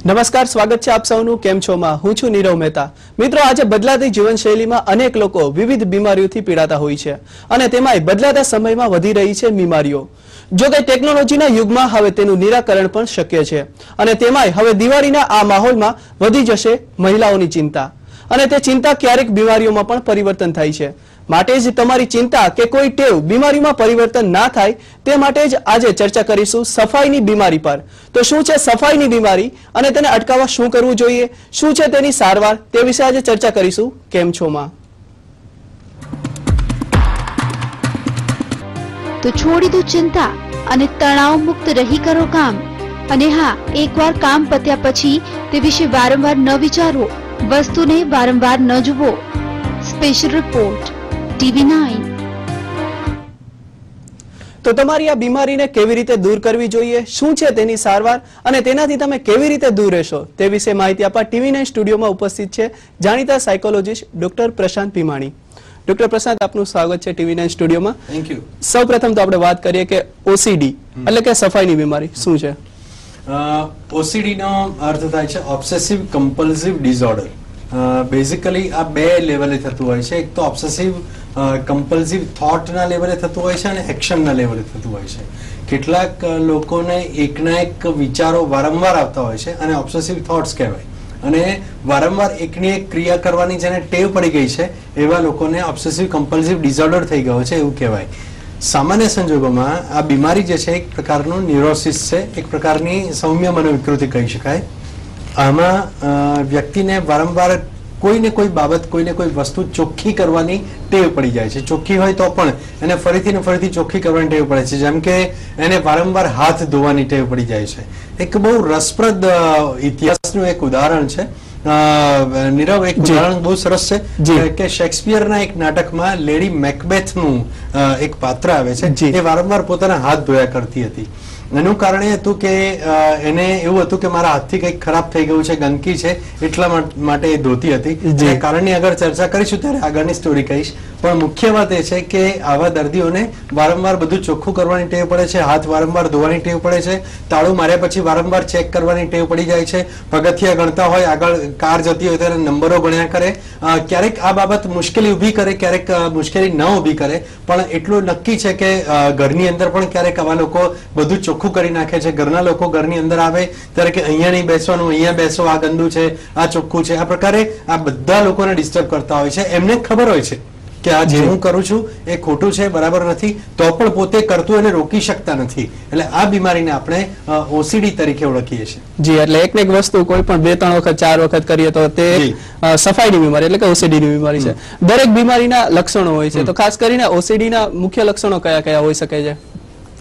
નમસ્કાર, સ્વાગત છે આપ સૌનું. કેમ છો માં? હું છું નીરવ મહેતા. મિત્રો, આજે બદલાતી જીવનશૈલીમાં અનેક લોકો વિવિધ બીમારીઓથી પીડાતા હોય છે અને તેમાંય બદલાતા સમયમાં વધી રહી છે બીમારીઓ. જો કે ટેકનોલોજીના યુગમાં હવે તેનું નિરાકરણ પણ શક્ય છે અને તેમાંય હવે દિવાળીના આ માહોલમાં વધી જશે મહિલાઓની ચિંતા અને તે ચિંતા ક્યારેક બીમારીઓમાં પણ પરિવર્તન થાય છે. માટે જ તમારી ચિંતા કે કોઈ ટેવ બીમારીમાં પરિવર્તન ના થાય તે માટે જ આજે ચર્ચા કરીશું સફાઈની બીમારી પર. તો શું છે સફાઈની બીમારી અને તેને અટકાવવા શું કરવું જોઈએ, શું છે તેની સારવાર, તે વિશે આજે ચર્ચા કરીશું. કેમ છો માં? તો છોડી દો ચિંતા અને તણાવ મુક્ત રહી કરો કામ. અને હા, એકવાર કામ પત્યા પછી તે વિશે વારંવાર ન વિચારવો, વસ્તુને વારંવાર ન જુઓ. Special report TV9. તો તમારી આ બીમારીને કેવી રીતે દૂર કરવી જોઈએ, શું છે તેની સારવાર અને તેનાથી તમે કેવી રીતે દૂર રહેશો તે વિશે માહિતી આપવા TV9 સ્ટુડિયોમાં ઉપસ્થિત છે જાણીતા સાયકોલોજીસ્ટ ડોક્ટર પ્રશાંત ભીમાણી. ડોક્ટર પ્રશાંત, આપનું સ્વાગત છે TV9 સ્ટુડિયોમાં. Thank you. સૌપ્રથમ તો આપણે વાત કરીએ કે OCD એટલે કે સફાઈની બીમારી શું છે? OCD નો અર્થ થાય છે ઓબ્સેસિવ કમ્પલ્સિવ ડિસઓર્ડર. બેઝિકલી આ બે લેવલે થતું હોય છે. એક તો ઓબ્સેસિવ કમ્પલ્સિવ થોટના લેવલે થતું હોય છે અને એક્શનના લેવલે થતું હોય છે. કેટલાક લોકોને એકના એક વિચારો વારંવાર આવતા હોય છે અને ઓબ્સેસિવ થોટ્સ કહેવાય. અને વારંવાર એકની એક ક્રિયા કરવાની જેને ટેવ પડી ગઈ છે એવા લોકોને ઓબ્સેસિવ કમ્પલ્સિવ ડિસઓર્ડર થઈ ગયો છે એવું કહેવાય. સામાન્ય સંજોગોમાં આ બીમારી જે છે એક પ્રકારનું ન્યુરોસિસ છે, એક પ્રકારની સૌમ્ય મનોવિકૃતિ કહી શકાય. આમાં વ્યક્તિને વારંવાર કોઈને કોઈ બાબત, કોઈને કોઈ વસ્તુ ચોખ્ખી કરવાની ટેવ પડી જાય છે. ચોખ્ખી હોય તો પણ એને ફરીથી ને ફરીથી ચોખ્ખી કરવાની ટેવ પડે છે. જેમ કે એને વારંવાર હાથ ધોવાની ટેવ પડી જાય છે. એક બહુ રસપ્રદ ઇતિહાસનું એક ઉદાહરણ છે. નીરવ, એક ઉદાહરણ બહુ સરસ છે કે શેક્સપિયરના એક નાટકમાં લેડી મેકબેથનું એક પાત્ર આવે છે. એ વારંવાર પોતાના હાથ ધોયા કરતી હતી. એનું કારણ એ હતું કે એને એવું હતું કે મારા હાથથી કંઈક ખરાબ થઈ ગયું છે, ગંદકી છે, એટલા માટે એ ધોતી હતી. એ કારણની આગળ ચર્ચા કરીશું ત્યારે આગળની સ્ટોરી કહીશ. પણ મુખ્ય વાત એ છે કે આવા દર્દીઓને વારંવાર બધું ચોખ્ખું કરવાની ટેવ પડે છે, હાથ વારંવાર ધોવાની ટેવ પડે છે, તાળું માર્યા પછી વારંવાર ચેક કરવાની ટેવ પડી જાય છે, પગથિયા ગણતા હોય, આગળ કાર જતી હોય ત્યારે નંબરો ગણ્યા કરે. ક્યારેક આ બાબત મુશ્કેલી ઊભી કરે, ક્યારેક મુશ્કેલી ન ઊભી કરે, પણ એટલું નક્કી છે કે ઘરની અંદર પણ ક્યારેક આવા લોકો બધું ચોખ્ખું કરી નાખે છે. ઘરના લોકો ઘરની અંદર આવે ત્યારે કે અહીંયા નહીં બેસવાનું, અહીંયા બેસો, આ ગંદુ છે, આ ચોખ્ખું છે. આ પ્રકારે આ બધા લોકોને ડિસ્ટર્બ કરતા હોય છે. એમને ખબર હોય છે કે આ જે હું કરું છું એ ખોટું છે, બરાબર નથી, તો પણ પોતે કરતું એને રોકી શકતા નથી. એટલે આ બીમારીને આપણે OCD તરીકે ઓળખીએ છીએ. જી, એટલે એક ને એક વસ્તુ કોઈ પણ 2-3 વખત 4 વખત કરીએ તો તે સફાઈની બીમારી એટલે કે OCD ની બીમારી છે. દરેક બીમારીના લક્ષણો હોય છે, તો ખાસ કરીને OCD ના મુખ્ય લક્ષણો કયા કયા હોઈ શકે છે?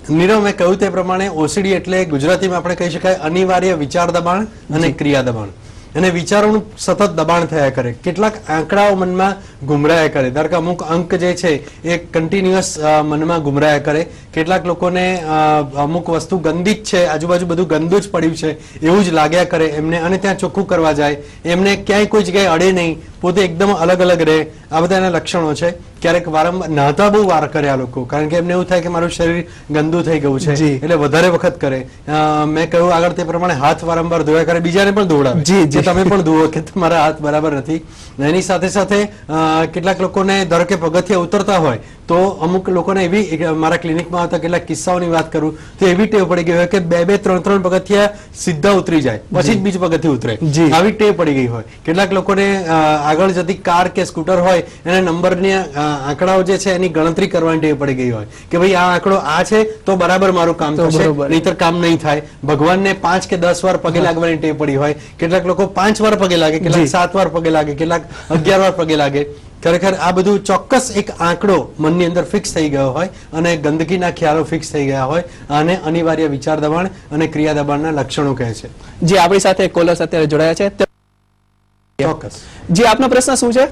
નીરવ, મેં કહ્યું તે પ્રમાણે OCD એટલે ગુજરાતીમાં આપણે કહી શકાય અનિવાર્ય વિચાર દબાણ અને ક્રિયા દબાણ. અને વિચારોનું સતત દબાણ થયા કરે. કેટલાક આંકડાઓ મનમાં ગુમરાયા કરે. ધારો કે અમુક અંક જે છે એ કન્ટિન્યુઅસ મનમાં ગુમરાયા કરે. કેટલાક લોકોને અમુક વસ્તુ ગંદી જ છે, આજુબાજુ બધું ગંદુ જ પડ્યું છે એવું જ લાગ્યા કરે એમને, અને ત્યાં ચોખ્ખું કરવા જાય. એમને ક્યાંય કોઈ જગ્યાએ અડે નહીં, પોતે એકદમ અલગ અલગ રહે. આ બધા એના લક્ષણો છે. ક્યારેક વારંવાર નાહતા બહુ વાર કરે આ લોકો, કારણ કે એમને એવું થાય કે મારું શરીર ગંદુ થઈ ગયું છે એટલે વધારે વખત કરે. મેં કહ્યું આગળ તે પ્રમાણે હાથ વારંવાર ધોયા કરે, બીજાને પણ દોડાવે જે તમે પણ ધોવો કે તમારા હાથ બરાબર નથી. એની સાથે સાથે કેટલાક લોકોને ધારો કે પગથિયા ઉતરતા હોય તો અમુક લોકોને એવી, મારા ક્લિનિકમાં આવતા કેટલાક કિસ્સાઓની વાત કરું તો એવી ટેવ પડી ગઈ હોય કે 2-3 પગથિયા સીધા ઉતરી જાય પછી જ બીજું પગથિયું ઉતરે. આવી ટેવ પડી ગઈ હોય. કેટલાક લોકોને આગળ જતી કાર કે સ્કૂટર હોય એને નંબરની આંકડાઓ જે છે એની ગણતરી કરવાની ટેવ પડી ગઈ હોય કે ભાઈ આ આંકડો આ છે તો બરાબર મારું કામ થશે, નહીતર કામ નહીં થાય. ભગવાનને 5 કે 10 વાર પગે લાગવાની ટેવ પડી હોય. કેટલાક લોકો 5 વાર પગે લાગે, કેટલાક 7 વાર પગે લાગે, કેટલાક 11 વાર પગે લાગે. ખરેખર આ બધું ચોક્કસ એક આંકડો મનની અંદર ફિક્સ થઈ ગયો હોય અને ગંદકીના ખ્યાલો ફિક્સ થઈ ગયા હોય. આને અનિવાર્ય વિચાર દબાણ અને ક્રિયા દબાણના લક્ષણો કહે છે. જે આપણી સાથે કોલર્સ અત્યારે જોડાયા છે. ચોક્કસ. જી, આપનો પ્રશ્ન શું છે?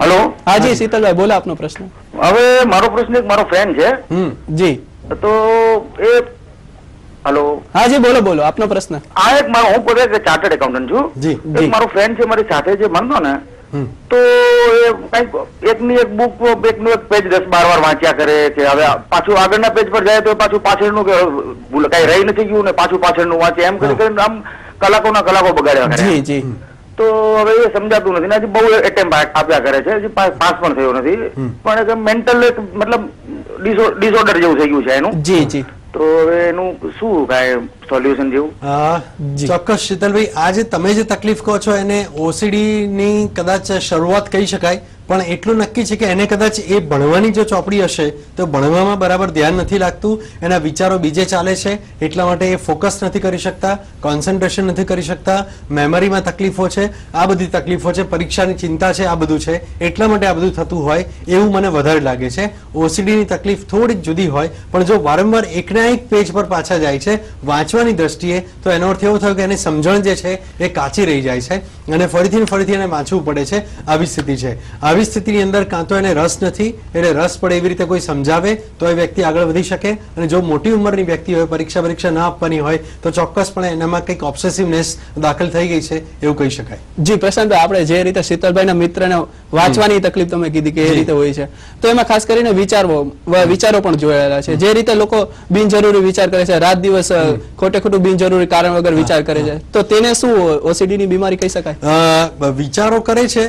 હેલો. હા જી, શીતલભાઈ બોલો આપનો પ્રશ્ન. હવે મારો પ્રશ્ન એક મારો ફ્રેન્ડ છે. જી. તો એ હેલો. હા જી, બોલો બોલો આપનો પ્રશ્ન. આ એક મારો, હું પોતે ચાર્ટર્ડ એકાઉન્ટન્ટ છું. જી. એક મારો ફ્રેન્ડ છે મારી સાથે જે ભણતો ને, તો એ કઈક એકની એક બુક, એકનું એક પેજ 10-12 વાર વાંચ્યા કરે છે. હવે પાછું આગળના પેજ પર જાય તો પાછું પાછળનું કઈ રહી નથી ગયું ને પાછું પાછળનું વાંચે, એમ કરીને આમ કલાકોના કલાકો બગાડ્યા કરે. જી જી. તો હવે એ સમજાતું નથી ને હજી બહુ એટેમ્પ આપ્યા કરે છે, હજી પાસ પણ થયો નથી, પણ એક મેન્ટલ મતલબ ડિસઓર્ડર જેવું થઈ ગયું છે એનું. જી જી. તો હવે એનું શું કાંઈ સોલ્યુશન જેવું? ચોક્કસ શીતલભાઈ, આ જે તમે જે તકલીફ કહો છો એને ઓસીડી ની કદાચ શરૂઆત કહી શકાય, પણ એટલું નક્કી છે કે એને કદાચ એ ભણવાની જો ચોપડી હશે તો ભણવામાં બરાબર ધ્યાન નથી લાગતું, એના વિચારો બીજે ચાલે છે, એટલા માટે એ ફોકસ નથી કરી શકતા, કોન્સન્ટ્રેશન નથી કરી શકતા, મેમરીમાં તકલીફો છે, આ બધી તકલીફો છે, પરીક્ષાની ચિંતા છે, આ બધું છે, એટલા માટે આ બધું થતું હોય એવું મને વધારે લાગે છે. ઓસીડીની તકલીફ થોડીક જુદી હોય, પણ જો વારંવાર એકના એક પેજ પર પાછા જાય છે વાંચવાની દ્રષ્ટિએ, તો એનો અર્થ એવો થયો કે એની સમજણ જે છે એ કાચી રહી જાય છે અને ફરીથી ને ફરીથી એને વાંચવું પડે છે. આવી સ્થિતિ છે. આવી સ્થિતિની અંદર કાં તો એને રસ નથી, એટલે રસ પડે એવી રીતે કોઈ સમજાવે તો એ વ્યક્તિ આગળ વધી શકે, અને જો મોટી ઉંમરની વ્યક્તિ હોય, પરીક્ષા ના આપવાની હોય, તો ચોક્કસપણે એનામાં કંઈક ઓબ્સેસિવનેસ દાખલ થઈ ગઈ છે એવું કહી શકાય. જી પ્રશાંતભાઈ, આપણે જે રીતે શીતલભાઈના મિત્રને વાંચવાની તકલીફ તમે કીધી કે એ રીતે હોય છે, તો એમાં ખાસ કરીને વિચારો પણ જોયેલા છે. જે રીતે લોકો બિનજરૂરી વિચાર કરે છે, રાત દિવસ ખોટે ખોટું બિનજરૂરી કારણ વગર વિચાર કરે છે, તો તેને શું ઓસીડી ની બીમારી કહી શકાય? વિચારો કરે છે,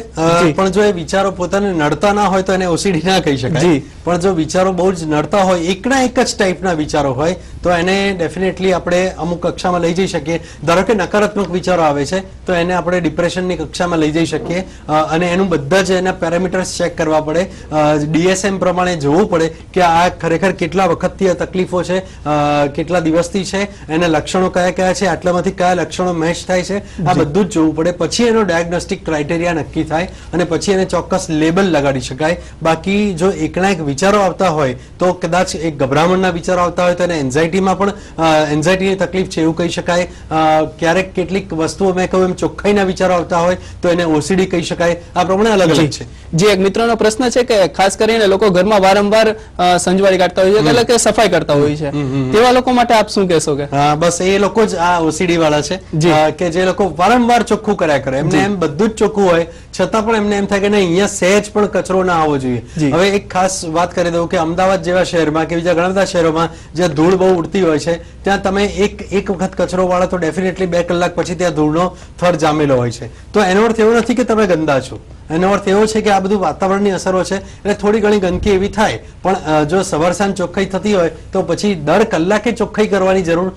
પણ જો એ વિચારો પોતાને નડતા ના હોય તો એને ઓસીડી ના કહી શકાય. પણ જો વિચારો બહુ જ નડતા હોય, એકના એક જ ટાઈપના વિચારો હોય, તો એને ડેફિનેટલી આપણે અમુક કક્ષામાં લઈ જઈ શકીએ. ધારો કે નકારાત્મક વિચારો આવે છે તો એને આપણે ડિપ્રેશનની કક્ષામાં લઈ જઈ શકીએ, અને એનું બધા જ એના પેરામીટર્સ ચેક કરવા પડે, DSM પ્રમાણે જોવું પડે કે આ ખરેખર કેટલા વખતથી આ તકલીફો છે, કેટલા દિવસથી છે, એના લક્ષણો કયા કયા છે, આટલામાંથી કયા લક્ષણો મેચ થાય છે, આ બધું જ જોવું પડે. પછી એનો ડાયગ્નોસ્ટિક ક્રાઇટેરિયા નક્કી થાય અને પછી એને ચોક્કસ લેબલ લગાડી શકાય. બાકી જો એકના એક વિચારો આવતા હોય તો કદાચ એક ગભરામણના વિચારો આવતા હોય તો એને એન્ઝાયટીમાં પણ એન્ઝાયટીની તકલીફ છે એવું કહી શકાય. ક્યારેક કેટલીક વસ્તુઓ મેં કહ્યું એમ ચોખ્ખાઈના વિચારો આવતા હોય તો એને ઓસીડી કહી શકાય. આ પ્રમાણે અલગ અલગ છે. જે એક મિત્રનો પ્રશ્ન છે કે ખાસ કરીને લોકો ઘરમાં વારંવાર સંજવારી કાઢતા હોય છે, એટલે કે સફાઈ કરતા હોય છે, તેવા લોકો માટે આપ શું કહેશો? કે બસ એ લોકો જ આ ઓસીડી વાળા છે કે જે લોકો વારંવાર ચોખ્ખું કર્યા કરે, એમને એમ બધું જ ચોખ્ખું હોય છતાં પણ એમને એમ થાય કે અહીંયા સહેજ પણ કચરો ના આવવો જોઈએ. હવે એક ખાસ વાત કરી દઉં કે અમદાવાદ જેવા શહેરમાં કે બીજા ઘણા બધા શહેરોમાં જ્યાં ધૂળ બહુ ઉડતી હોય છે, ત્યાં તમે એક વખત કચરો વાળો તો ડેફિનેટલી 2 કલાક પછી ત્યાં ધૂળનો થર જામેલો હોય છે. તો એનો અર્થ એવો નથી કે તમે ગંદા છો, એનો અર્થ એવો છે કે આ બધું વાતાવરણની અસરો છે, એટલે થોડી ઘણી ગંદકી એવી થાય, પણ જો સવાર સાંજ ચોખ્ખાઈ થતી હોય તો પછી દર કલાકે ચોખ્ખાઈ કરવાની જરૂર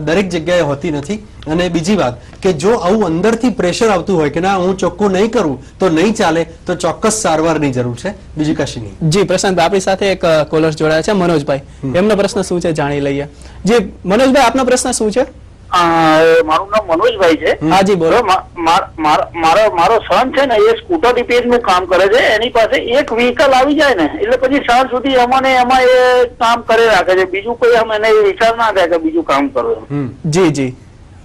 દરેક જગ્યાએ હોતી નથી. અને બીજી વાત કે જો આવું અંદરથી પ્રેશર આવતું હોય કે ના હું ચોખ્ખું નહીં કરું તો નહીં ચાલે, તો ચોક્કસ સારવારની જરૂર છે, બીજી કશી નહીં. જી પ્રશાંત, આપણી સાથે એક કોલર જોડાયા છે, મનોજભાઈ. એમનો પ્રશ્ન શું છે જાણી લઈએ. જી મનોજભાઈ, આપનો પ્રશ્ન શું છે? મારું નામ મનોજભાઈ છે. હાજી બોલો. મારો સન છે ને એ સ્કૂટર રિપેર નું કામ કરે છે, એની પાસે એક વ્હીકલ આવી જાય ને એટલે પછી સાંજ સુધી અમને એમાં એ કામ કરે રાખે છે, બીજું કોઈ એને વિચાર ના થાય કે બીજું કામ કરો. જી જી,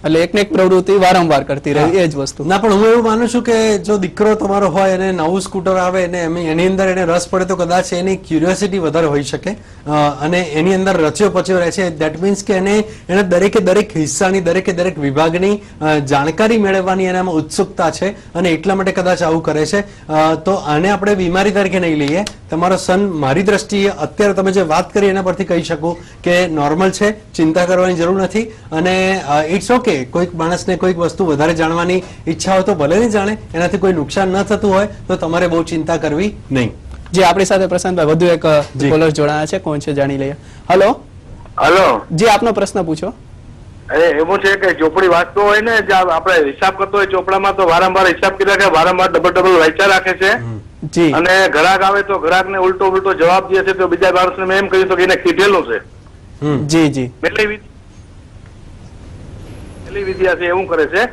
એટલે એક ને એક પ્રવૃત્તિ વારંવાર કરતી રહે એ જ વસ્તુ. ના, પણ હું એવું માનું છું કે જો દીકરો તમારો હોય અને નવું સ્કૂટર આવે ને એની અંદર એને રસ પડે તો કદાચ એની ક્યુરિયોસિટી વધારે હોઈ શકે અને એની અંદર રચ્યો પચ્યો રહે છે. દેટ મીન્સ કે એને દરેકે દરેક હિસ્સાની, દરેકે દરેક વિભાગની જાણકારી મેળવવાની એનામાં ઉત્સુકતા છે અને એટલા માટે કદાચ આવું કરે છે. તો આને આપણે બીમારી તરીકે નહીં લઈએ. તમારો સન મારી દ્રષ્ટિએ અત્યારે તમે જે વાત કરી એના પરથી કહી શકું કે નોર્મલ છે, ચિંતા કરવાની જરૂર નથી અને ઇટ્સ ઓકે. કોઈક માણસને કોઈક વસ્તુ વધારે જાણવાની ઈચ્છા હોય તો ભલે નહીં જાણે, એનાથી કોઈ નુકસાન ન થતું હોય તો તમારે બહુ ચિંતા કરવી નહીં. જે આપણી સાથે પ્રશાંતભાઈ વધુ એક કોલર જોડાયા છે, કોણ છે જાણી લઈએ. Hello hello. જી આપનો પ્રશ્ન પૂછો. એવું છે કે ચોપડી વાંચતો હોય ને, આપણે હિસાબ કરતો હોય ચોપડામાં તો વારંવાર હિસાબ કર્યા કે વારંવાર ડબલ વાંચ્યા રાખે છે. જી. અને ગ્રાહક આવે તો ગ્રાહક ને ઉલટો જવાબ દે છે, તો બીજા માણસને મેં એમ કહ્યું તો એને કીધેલું છે. જી જી. વિદ્યા છે એવું કરે છે.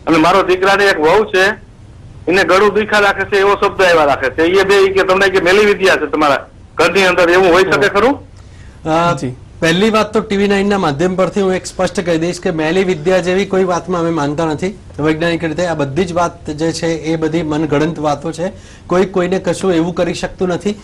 અને મારો દીકરાને એક વહુ છે, એને ગળું દુખા રાખે છે એવો શબ્દ આવ્યા રાખે છે. એ બે કે તમને કે મેલી વિદ્યા છે તમારા ઘરની અંદર, એવું હોઈ શકે ખરું? પહેલી વાત તો TV9 ના માધ્યમ પરથી હું એક સ્પષ્ટ કહી દઈશ કે મેલી વિદ્યા જેવી કોઈ વાતમાં અમે માનતા નથી. વૈજ્ઞાનિક રીતે આ બધી જ વાત જે છે એ બધી મનગણંત વાતો છે. કોઈ કોઈને કશું એવું કરી શકતું નથી.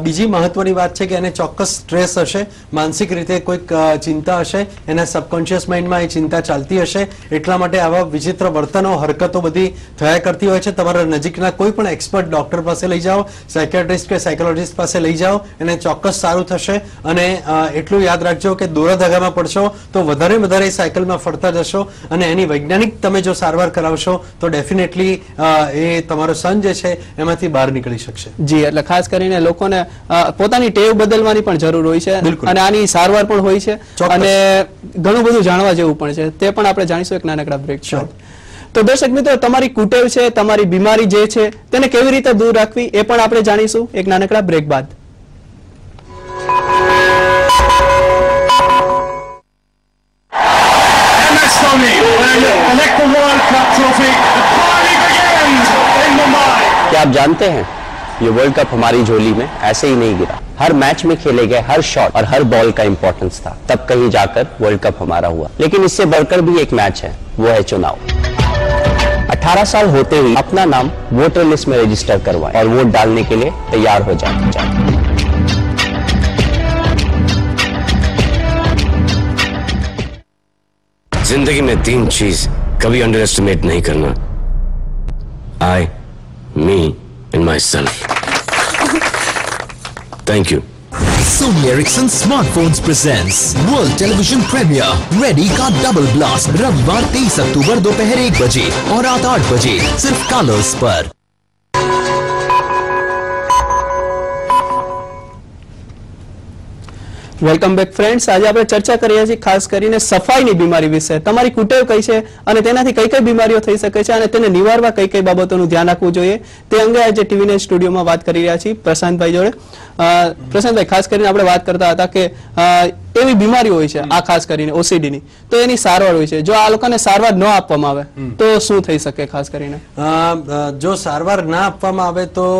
બીજી મહત્વની વાત છે કે એને ચોક્કસ સ્ટ્રેસ હશે, માનસિક રીતે કોઈક ચિંતા હશે, એના સબકોન્શિયસ માઇન્ડમાં એ ચિંતા ચાલતી હશે, એટલા માટે આવા વિચિત્ર વર્તનો હરકતો બધી થયા કરતી હોય છે. તમારા નજીકના કોઈ પણ એક્સપર્ટ ડોક્ટર પાસે લઈ જાઓ, સાયકેટ્રિસ્ટ કે સાયકોલોજીસ્ટ પાસે લઈ જાઓ, એને ચોક્કસ સારું થશે. અને એટલું યાદ રાખજો કે દોરા ધાગામાં પડશો તો વધારે સાયકલમાં ફરતા જશો અને એની વૈજ્ઞાનિક તમે જો સારવાર કરાવશો તો ડેફિનેટલી એ તમારો સન જે છે એમાંથી બહાર નીકળી શકશે. જી, એટલે ખાસ કરીને લોકોને પોતાની ટેવ બદલવાની પણ જરૂર હોય છે અને આની સારવાર પણ હોય છે અને ઘણું બધું જાણવા જેવું પણ છે. તે પણ આપણે જાણીશું એક નાનકડા બ્રેક છે. તો દર્શક મિત્રો, તમારી કુટેવ છે, તમારી બીમારી જે છે તેને કેવી રીતે દૂર રાખવી એ પણ આપણે જાણીશું એક નાનકડા બ્રેક બાદ. क्या आप जानते हैं ये वर्ल्ड कप हमारी झोली में ऐसे ही नहीं गिरा. हर मैच में खेले गए हर शॉट और हर बॉल का इंपॉर्टेंस था, तब कहीं जाकर वर्ल्ड कप हमारा हुआ. लेकिन इससे बढ़कर भी एक मैच है, वो है चुनाव. 18 साल होते ही अपना नाम वोटर लिस्ट में रजिस्टर करवाएं और वोट डालने के लिए तैयार हो जाए. जिंदगी में 3 चीज कभी अंडर एस्टिमेट नहीं करना: I, me and myself. Thank you. Sony Ericsson Smartphones presents World Television Premiere Ready का डबल ब्लास्ट रविवार 23 अक्टूबर दोपहर 1 बजे और रात 8 बजे सिर्फ कलर्स पर. Welcome back friends. આજે આપણે ચર્ચા કરીએ છીએ ખાસ કરીને સફાઈની બીમારી વિશે. તમારી કુટેવ કઈ છે અને તેનાથી કઈ કઈ બીમારીઓ થઈ શકે છે અને તેને નિવારવા કઈ કઈ બાબતોનું ધ્યાન રાખવું જોઈએ તે અંગે આજે ટીવીને સ્ટુડિયોમાં વાત કરી રહ્યા છીએ પ્રશાંતભાઈ જોડે. પ્રશાંતભાઈ, ખાસ કરીને આપણે વાત કરતા હતા કે એવી બીમારી હોય છે આ ખાસ કરીને ઓસીડીની, તો એની સારવાર હોય છે. જો આ લોકોને સારવાર ન આપવામાં આવે તો શું થઈ શકે? ખાસ કરીને જો સારવાર ના આપવામાં આવે તો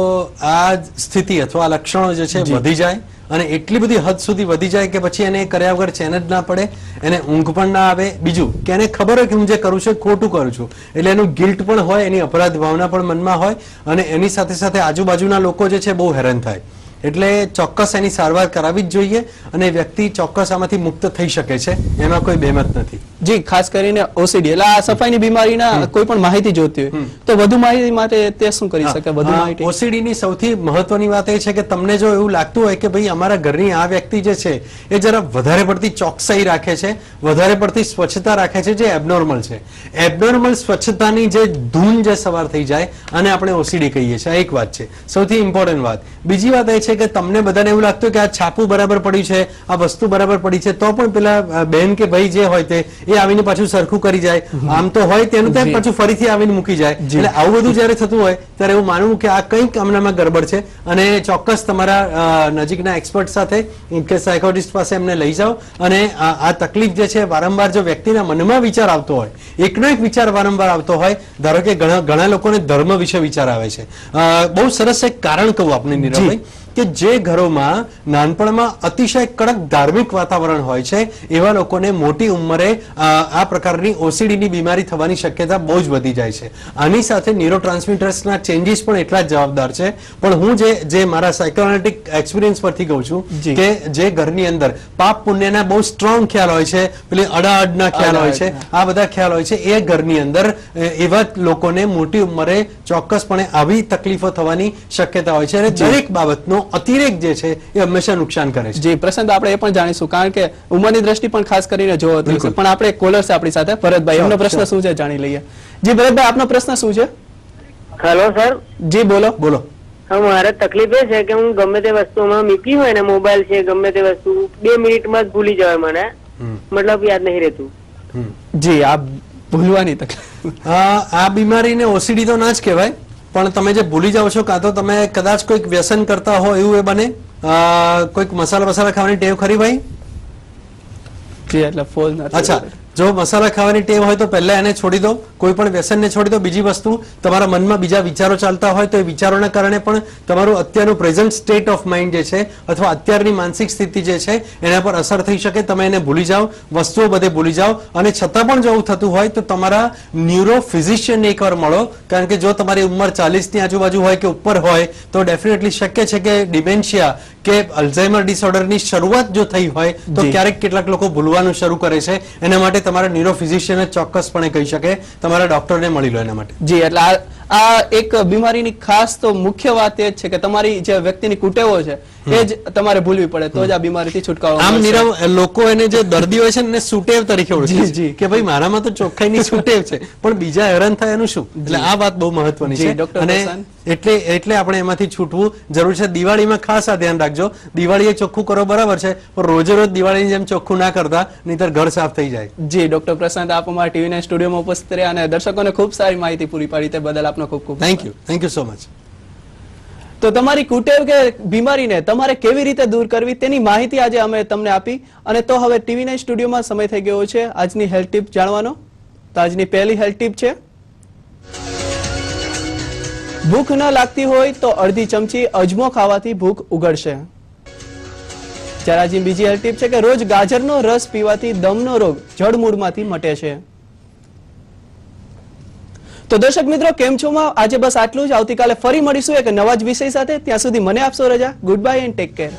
આ સ્થિતિ અથવા લક્ષણો જે છે વધી જાય અને એટલી બધી હદ સુધી વધી જાય કે પછી એને કર્યા વગર ચેન જ ના પડે, એને ઊંઘ પણ ના આવે. બીજું કે એને ખબર હોય કે હું જે કરું છું ખોટું કરું છું, એટલે એનું ગિલ્ટ પણ હોય, એની અપરાધ ભાવના પણ મનમાં હોય અને એની સાથે સાથે આજુબાજુના લોકો જે છે બહુ હેરાન થાય. એટલે ચોક્કસ એની સારવાર કરાવી જ જોઈએ અને વ્યક્તિ ચોક્કસ આમાંથી મુક્ત થઈ શકે છે, એમાં કોઈ બેમત નથી. જી, ખાસ કરીને ઓસીડી એટલે આ સફાઈની બીમારીના કોઈ પણ માહિતી જોતી હોય તો વધુ માહિતી માટે તે શું કરી શકે? વધુ માહિતી ઓસીડી ની સૌથી મહત્વની વાત એ છે કે તમને જો એવું લાગતું હોય કે ભાઈ અમારા ઘરની આ વ્યક્તિ જે છે એ જરા વધારે પડતી ચોકસાઈ રાખે છે, વધારે પડતી સ્વચ્છતા રાખે છે, જે એબનોર્મલ છે, એબનોર્મલ સ્વચ્છતાની જે ધૂન જે સવાર થઈ જાય અને આપણે ઓસીડી કહીએ છીએ. આ એક વાત છે, સૌથી ઇમ્પોર્ટન્ટ વાત. બીજી વાત એ છે કે તમને બધાને એવું લાગતું કે આ છાપું બરાબર પડ્યું છે, આ વસ્તુ બરાબર પડી છે, તો પણ પેલા બેન કે ભાઈ જે હોય તે એ આવીને પાછું સરખું કરી જાય, આમ તો હોય તેનું ત્યાં પાછું ફરીથી આવીને મૂકી જાય. એટલે આવું બધું જયારે થતું હોય ત્યારે એવું માનવું કે આ કંઈક આમનામાં ગડબડ છે અને ચોક્કસ તમારા નજીકના એક્સપર્ટ સાથે કે સાયકોલોજીસ્ટ પાસે એમને લઈ જાઓ. અને આ તકલીફ જે છે વારંવાર જો વ્યક્તિના મનમાં વિચાર આવતો હોય, એકનો એક વિચાર વારંવાર આવતો હોય, ધારો કે ઘણા લોકોને ધર્મ વિશે વિચાર આવે છે. બહુ સરસ એક કારણ કહું આપણે નીરવભાઈ કે જે ઘરોમાં નાનપણમાં અતિશય કડક ધાર્મિક વાતાવરણ હોય છે એવા લોકોને મોટી ઉંમરે આ પ્રકારની ઓસીડીની બીમારી થવાની શક્યતા બહુ જ વધી જાય છે. આની સાથે ન્યુરોટ્રાન્સમીટર્સના ચેન્જીસ પણ એટલા જ જવાબદાર છે. પણ હું જે મારા સાયકોએનાલિટિક એક્સપિરિયન્સ પરથી કહું છું કે જે ઘરની અંદર પાપ પુણ્યના બહુ સ્ટ્રોંગ ખ્યાલ હોય છે, પેલી અડાઅડના ખ્યાલ હોય છે, આ બધા ખ્યાલ હોય છે, એ ઘરની અંદર એવા લોકોને મોટી ઉંમરે ચોક્કસપણે આવી તકલીફો થવાની શક્યતા હોય છે. અને દરેક બાબતનો અતિરેક જે છે એ હંમેશા નુકસાન કરે છે. જી પ્રશાંત, આપણે એ પણ જાણીશું કારણ કે ઉંમરની દ્રષ્ટિ પણ ખાસ કરીને જોવો છે. પણ આપણે કોલર છે આપણી સાથે ભરતભાઈ, એમનો પ્રશ્ન શું છે જાણી લઈએ. જી ભરતભાઈ, આપનો પ્રશ્ન શું છે? Hello sir. જી બોલો. બોલો. મારે તકલીફ એ છે કે હું ગમે તે વસ્તુમાં મૂકી હોય ને, મોબાઈલ છે ગમે તે વસ્તુ 2 મિનિટમાં જ ભૂલી જવાય મને, મતલબ યાદ નહીં રહેતું. જી, આ ભૂલવાની તકલીફ, આ બીમારીને ઓસીડી તો ના જ કહેવાય, પણ તમે જે ભૂલી જાઓ છો કાં તો તમે કદાચ કોઈક વ્યસન કરતા હો એવું એ બને, કોઈક મસાલા ખાવાની ટેવ ખરી ભાઈ? જી એટલે ફોન. અચ્છા, જો મસાલા ખાવાની ટેવ હોય તો પહેલા એને છોડી દો, કોઈ પણ વ્યસનને છોડી દો. બીજી વસ્તુ, તમારા મનમાં બીજા વિચારો ચાલતા હોય તો એ વિચારોના કારણે પણ તમારું અત્યારનું પ્રેઝન્ટ સ્ટેટ ઓફ માઇન્ડ જે છે અથવા અત્યારની માનસિક સ્થિતિ જે છે એના પર અસર થઈ શકે. તમે એને ભૂલી જાઓ, વસ્તુઓ બધે ભૂલી જાઓ, અને છતાં પણ જો આવું થતું હોય તો તમારા ન્યુરો ફિઝિશિયનને એકવાર મળો. કારણ કે જો તમારી ઉંમર 40 ની આજુબાજુ હોય કે ઉપર હોય તો ડેફિનેટલી શક્ય છે કે ડિમેન્શિયા કે અલ્ઝાઇમર ડિસઓર્ડરની શરૂઆત જો થઈ હોય તો ક્યારેક કેટલાક લોકો ભૂલવાનું શરૂ કરે છે. એના માટે તમારા ન્યુરો ફિઝિશિયન ચોક્કસપણે કહી શકે તમારા ડોક્ટરને મળી લો એના માટે. જી, એટલે આ એક બીમારીની ખાસ તો મુખ્ય વાત એ જ છે કે તમારી જે વ્યક્તિની કુટેવો છે એ જ તમારે ભૂલવી પડે તો જ આ બીમારીથી છુટકારો. આમ નીરવ, લોકો એને જે દર્દી હોય છે એને સુટેવ તરીકે ઓળખે છે કે ભાઈ મારામાં તો ચોખ્ખાઈની સુટેવ છે પણ બીજા હેરાન થાય એનું શું. એટલે આ વાત બહુ મહત્વની છે અને એટલે આપણે એમાંથી છૂટવું જરૂર છે. દિવાળીમાં ખાસ આ ધ્યાન રાખજો, દિવાળીએ ચોખ્ખું કરો બરાબર છે પણ રોજે રોજ દિવાળીની જેમ ચોખ્ખું ના કરતા, નહીંતર ઘર સાફ થઈ જાય. જી ડોક્ટર પ્રશાંત, આપ અમારા ટીવી9 સ્ટુડિયોમાં ઉપસ્થિત રહ્યા અને દર્શકોને ખૂબ સારી માહિતી પૂરી પાડી, તે બદલ આપનો ખૂબ ખૂબ થેન્ક યુ સો મચ. તો તમારી કુટેવ કે બીમારીને તમારે કેવી રીતે દૂર કરવી તેની માહિતી આજે અમે તમને આપી. અને તો હવે ટીવી9 સ્ટુડિયોમાં સમય થઈ ગયો છે આજની હેલ્થ ટીપ જાણવાનો. તો આજની પહેલી હેલ્થ ટીપ છે, ભૂખ ન લાગતી હોય તો અડધી ચમચી અજમો ખાવાથી ભૂખ ઉઘડશે. જ્યારે આજની બીજી હેલ્થ ટીપ છે કે રોજ ગાજરનો રસ પીવાથી દમનો રોગ જડમૂળમાંથી મટે છે. તો દર્શક મિત્રો, કેમ છો માં આજે બસ આટલું જ. આવતીકાલે ફરી મળીશું એક નવા જ વિષય સાથે. ત્યાં સુધી મને આપશો રજા. Good bye and take care.